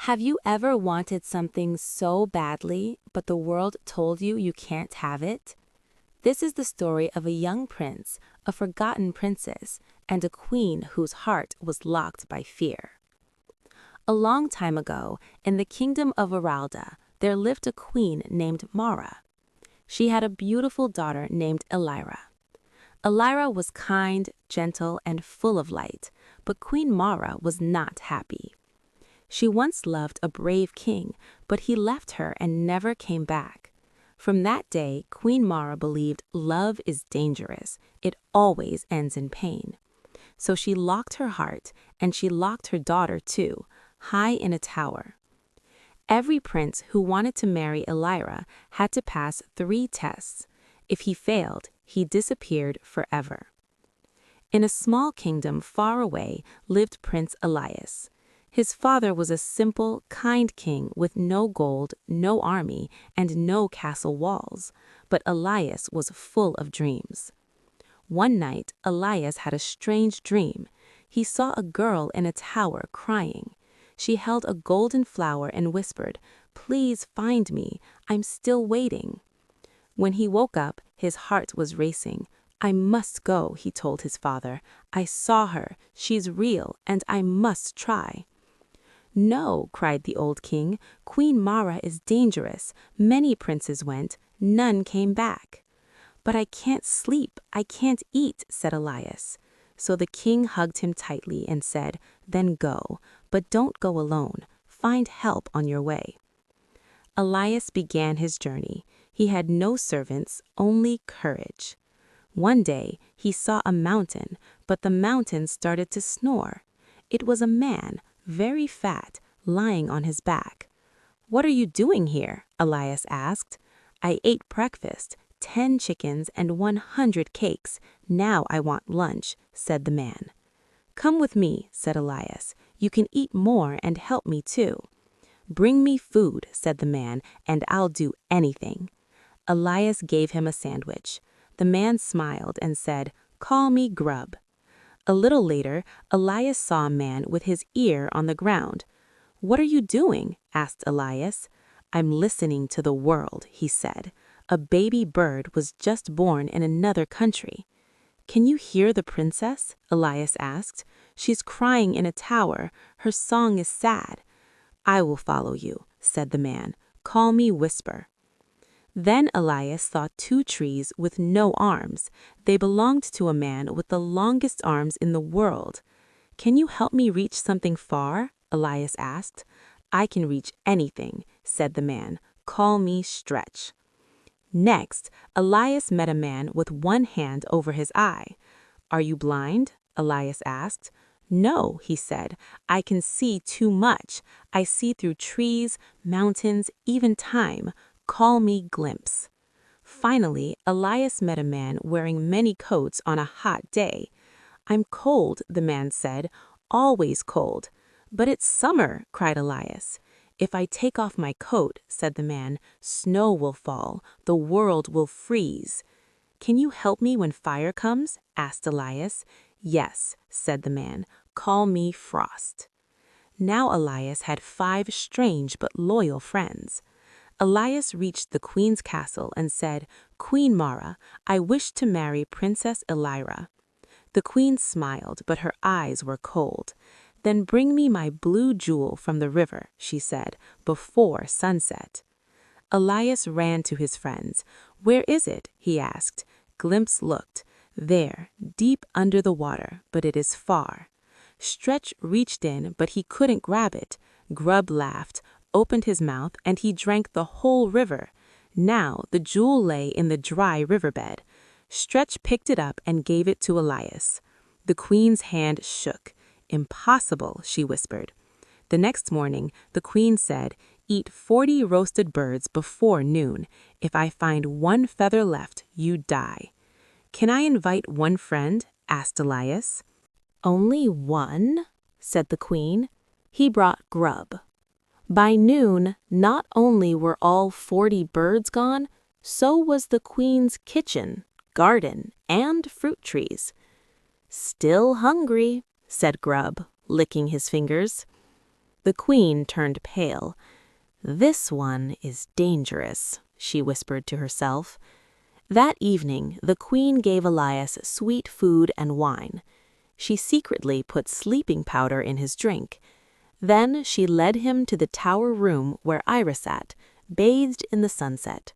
Have you ever wanted something so badly, but the world told you you can't have it? This is the story of a young prince, a forgotten princess, and a queen whose heart was locked by fear. A long time ago, in the kingdom of Veralda, there lived a queen named Mara. She had a beautiful daughter named Elira. Elira was kind, gentle, and full of light, but Queen Mara was not happy. She once loved a brave king, but he left her and never came back. From that day, Queen Mara believed love is dangerous. It always ends in pain. So she locked her heart, and she locked her daughter too, high in a tower. Every prince who wanted to marry Elira had to pass 3 tests. If he failed, he disappeared forever. In a small kingdom far away lived Prince Elias. His father was a simple, kind king with no gold, no army, and no castle walls, but Elias was full of dreams. One night, Elias had a strange dream. He saw a girl in a tower crying. She held a golden flower and whispered, "Please find me, I'm still waiting." When he woke up, his heart was racing. "I must go," he told his father. "I saw her, she's real, and I must try." "No," cried the old king, "Queen Mara is dangerous. Many princes went, none came back." "But I can't sleep, I can't eat," said Elias. So the king hugged him tightly and said, "Then go, but don't go alone. Find help on your way." Elias began his journey. He had no servants, only courage. One day, he saw a mountain, but the mountain started to snore. It was a man, very fat, lying on his back. "What are you doing here?" Elias asked. "I ate breakfast, 10 chickens and 100 cakes. Now I want lunch," said the man. "Come with me," said Elias. "You can eat more and help me too." "Bring me food," said the man, "and I'll do anything." Elias gave him a sandwich. The man smiled and said, "Call me Grub." A little later, Elias saw a man with his ear on the ground. "What are you doing?" asked Elias. "I'm listening to the world," he said. "A baby bird was just born in another country." "Can you hear the princess?" Elias asked. "She's crying in a tower. Her song is sad." "I will follow you," said the man. "Call me Whisper." Then Elias saw 2 trees with no arms. They belonged to a man with the longest arms in the world. "Can you help me reach something far?" Elias asked. "I can reach anything," said the man. "Call me Stretch." Next, Elias met a man with one hand over his eye. "Are you blind?" Elias asked. "No," he said. "I can see too much. I see through trees, mountains, even time. Call me Glimpse." Finally, Elias met a man wearing many coats on a hot day. "I'm cold," the man said, "always cold." "But it's summer," cried Elias. "If I take off my coat," said the man, "snow will fall, the world will freeze." "Can you help me when fire comes?" asked Elias. "Yes," said the man. "Call me Frost." Now Elias had 5 strange but loyal friends. Elias reached the queen's castle and said, "Queen Mara, I wish to marry Princess Elira." The queen smiled, but her eyes were cold. "Then bring me my blue jewel from the river," she said, "before sunset." Elias ran to his friends. "Where is it?" he asked. Glimpse looked. "There, deep under the water, but it is far." Stretch reached in, but he couldn't grab it. Grub laughed, opened his mouth, and he drank the whole river. Now the jewel lay in the dry riverbed. Stretch picked it up and gave it to Elias. The queen's hand shook. "Impossible," she whispered. The next morning, the queen said, "Eat 40 roasted birds before noon. If I find 1 feather left, you die." "Can I invite 1 friend?" asked Elias. "Only 1?" said the queen. He brought Grub. By noon, not only were all 40 birds gone, so was the queen's kitchen, garden, and fruit trees. "Still hungry," said Grub, licking his fingers. The queen turned pale. "This one is dangerous," she whispered to herself. That evening, the queen gave Elias sweet food and wine. She secretly put sleeping powder in his drink. Then she led him to the tower room where Ira sat, bathed in the sunset.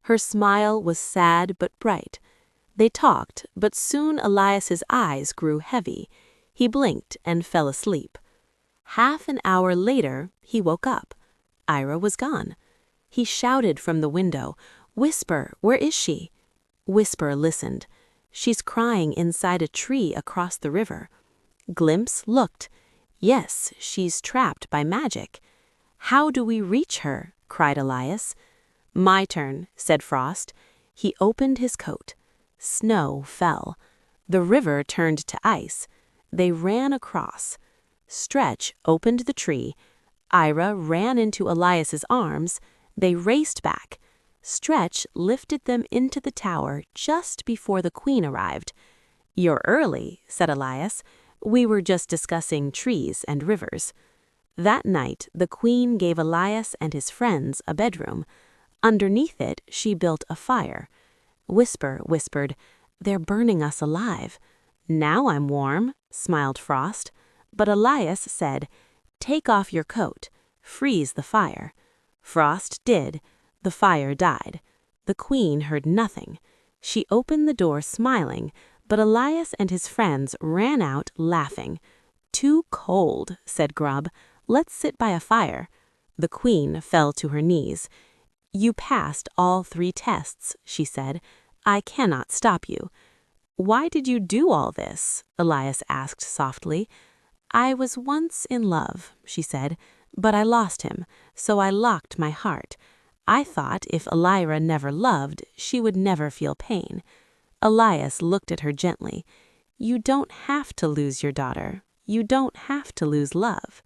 Her smile was sad but bright. They talked, but soon Elias's eyes grew heavy. He blinked and fell asleep. Half an hour later, he woke up. Ira was gone. He shouted from the window, "Whisper, where is she?" Whisper listened. "She's crying inside a tree across the river." Glimpse looked. "Yes, she's trapped by magic." "How do we reach her?" cried Elias. "My turn," said Frost. He opened his coat. Snow fell. The river turned to ice. They ran across. Stretch opened the tree. Ira ran into Elias's arms. They raced back. Stretch lifted them into the tower just before the queen arrived. "You're early," said Elias. "We were just discussing trees and rivers." That night, the queen gave Elias and his friends a bedroom. Underneath it, she built a fire. Whisper whispered, "They're burning us alive." "Now I'm warm," smiled Frost. But Elias said, "Take off your coat. Freeze the fire." Frost did. The fire died. The queen heard nothing. She opened the door smiling, but Elias and his friends ran out laughing. "Too cold," said Grub. "Let's sit by a fire." The queen fell to her knees. "You passed all 3 tests," she said. "I cannot stop you." "Why did you do all this?" Elias asked softly. "I was once in love," she said, "but I lost him, so I locked my heart. I thought if Elira never loved, she would never feel pain." Elias looked at her gently. "You don't have to lose your daughter. You don't have to lose love."